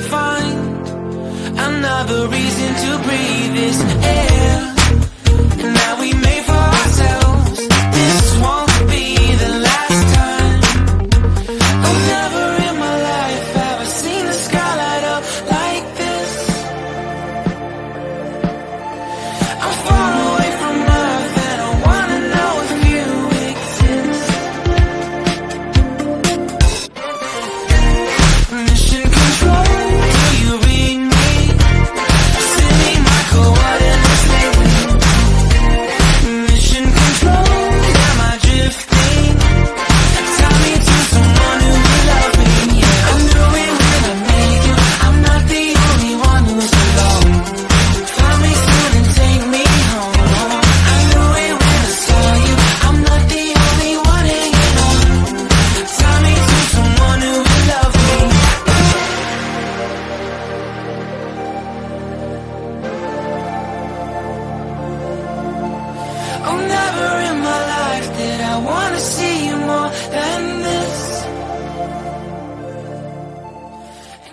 find another reason to breathe this air. And now we made for ourselves. This won't be the last time. Oh, never in my life have I seen the sky light up like this. I'm far away from Earth and I wanna know if you exist. Mission control, do you read me? Send me my coordinates, they ring. Mission control, am I drifting? Tie me to someone who will love me, yeah. I knew it when I met you, I'm not the only one who's alone. Find me soon and take me home. I knew it when I saw you, I'm not the only one hanging on. Tie me to someone who will love me. Oh, never in my life did I wanna see